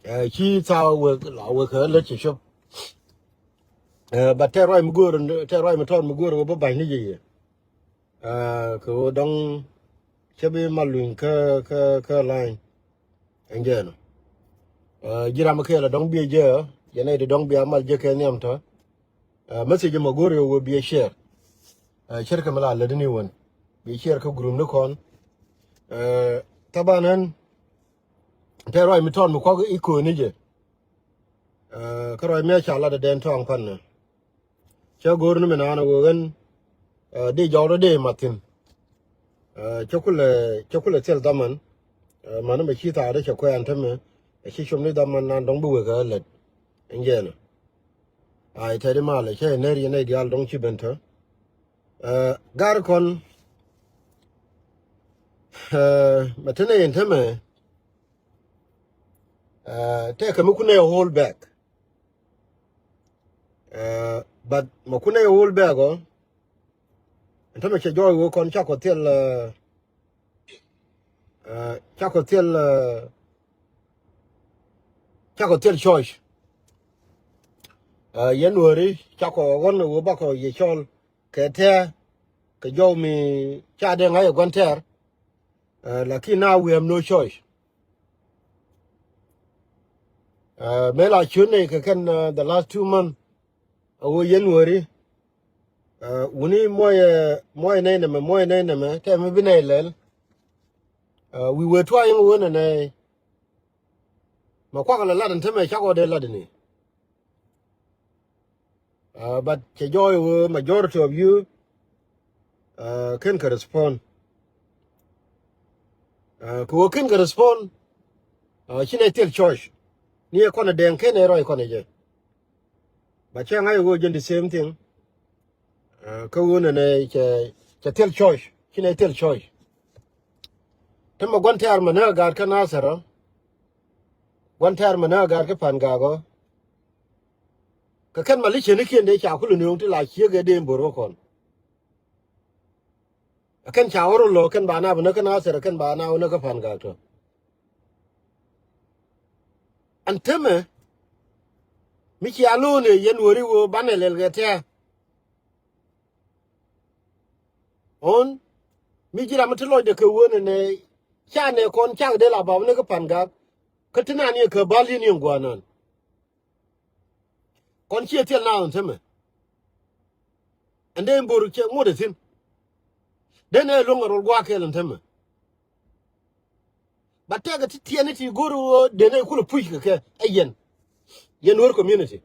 chi sao work let you shop but terror im go terror im ton go go ba ni ji ko dong chabe malun ka line angel jira ma kela dong bi je yana de dong bi amal je ke nyam to message ma go wo bi share share ka mala la dini won bi share ka group no kon tabanan terror im ton ko iko ni je ka roi me cha la de den tong pan na cha go no me na wo gan de jawro de matin chokule tel daman mana me kita ada chokwe antame shi shomni daman nan dong buwe ga let ngena ai tede male che neri ne dial dong chi bento gar kon matene entame take mukune hold back but mukune hold back go entame che joy wo kon chakotel chakotel choice Nuëri chako gon wo bako ye chol kete ke jo mi cha de ngai gonter lakini now we have no choice me la chune ke kan the last 2 months wo Nuëri uni moye ne me te me binelel we were trying one and makwa la ladan teme chako de ladini but ke joy majority of you can correspond ko can correspond chine tel choice ni e kona den ken ero e kona je but changa go the same thing ko wona ne che tel choice chine tel choice temo gonte armana gar kana sara gonte armana gar ke pan gago ka kan malishe ne ken de cha kulu ne unti la chiege de mboro kon akan chawro lo kan bana bana kana sara kan bana una ka pan ga to anteme miki alone Nuëri wo banelel gete on mi jira mutlo de ke wona ne cha ne kon cha de la ba ne ka pan ga katina ne ka bali ne ngwanan kon chi tel na anteme ande mboro che modetin dene longorol gwa kelen teme batega ti tiene ti guru dene kulu push ke ayen Nuëri community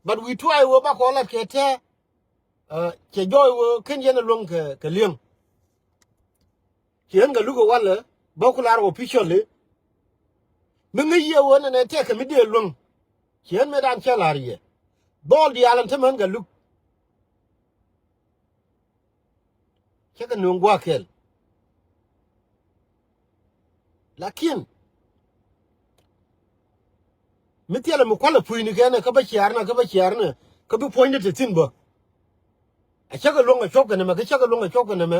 but we try wo ba ko la kete che joy wo ken yen long ke liang ken ga lugo wala ba ku lar officially me ngi ye wona ne te ke mi de long ken me dan chalar ye dol di alan temen ga lug che ga nung gwa kel lakin mitiala mu kwala puini kene ka ba chiarna ka bi pointe te tinbo a chaga longa choka ne ma ka chaga longa choka ne me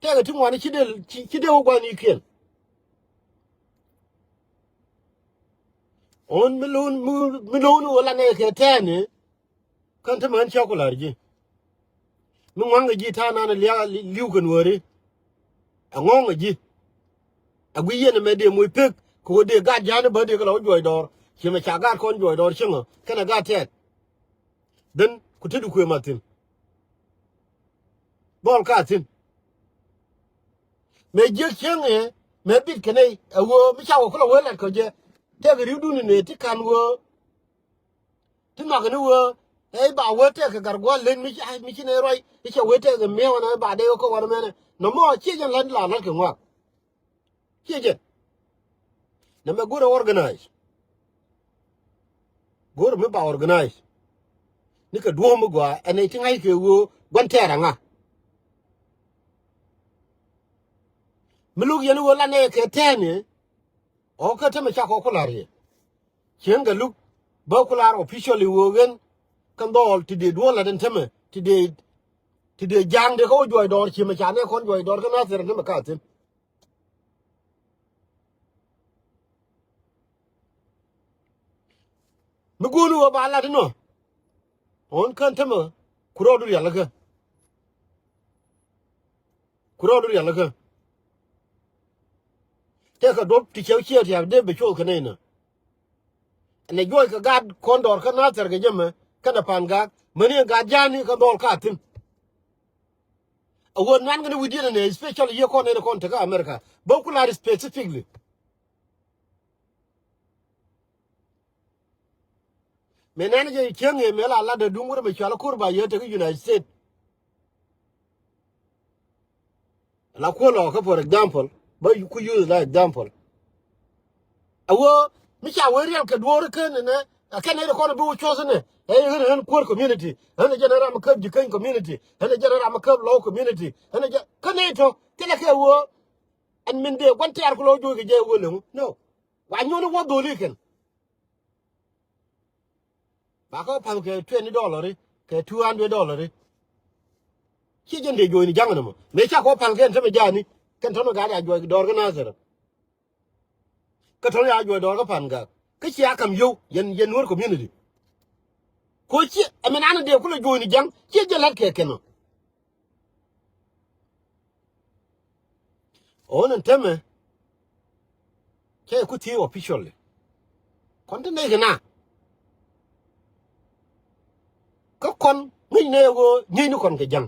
tega tingwani chide ogwani ken on milon wala ne ke tane kan ta man chokolarji mu wanga ji ta na liu kan wori a ngonga ji a gwiye ne me de mu pek ko de ga jani ba de kala joy dor chima chagar kon joy dor chingo kana ga tet den ku tudu ku matin bol ka tin me je chenge me bit kene awo mi chawo ko wala ko je te ga ridu ne ti kan wo ti ma gnu wo e ba wo te ka gar go len mi chi ne roi ti che wo te ga me wana ba de ko wana me no mo chi jen lan la ke ngwa chi je na me go organize go me ba organize ni ka duo mu gwa ene ti ngai ke wo gon tera nga miluk yenu wala ne ke tene o ka te me cha ko kulari chen ga luk ba kular officially wo gen kan dol ti de do la den teme ti de jang de ko joy dor chi me cha ne kon joy dor ka na ser ne ma ka tin mugunu wa bala dino on kan tama kurodu yalaga te ka dop ti chew chew ya de be chol kanena ne joy ka gad kondor ka na ter ga jema kana panga mani ga jani ka dol ka tin awon nan gonna within ne especially ye kon ne kon ta America bokular specifically menan je chenge mela la de dungur be chala kurba ye te United States la ko lo ka for example but you could use that example awo mi cha wori ka dwor ken ne akane ko no bu chosen ne hen poor community hen general makab jikan community hen general makab low community hen kane to tele ke wo an min de gon tiar ko lo joge je wo le no wa nyono wo do liken ba ko pam ke $20 ke $200 ki jende jo ni jangana mo me cha ko pam ken teme jani ken tono ga ya jo do organizer ka tono ya jo do ga pan ga ka ci akam yo yen wor community ko ci amena ana de kula jo ni jang ci jelat ke keno onan teme ke ku ti officially konta ne gana ko kon ngi ne go ni kon ke jang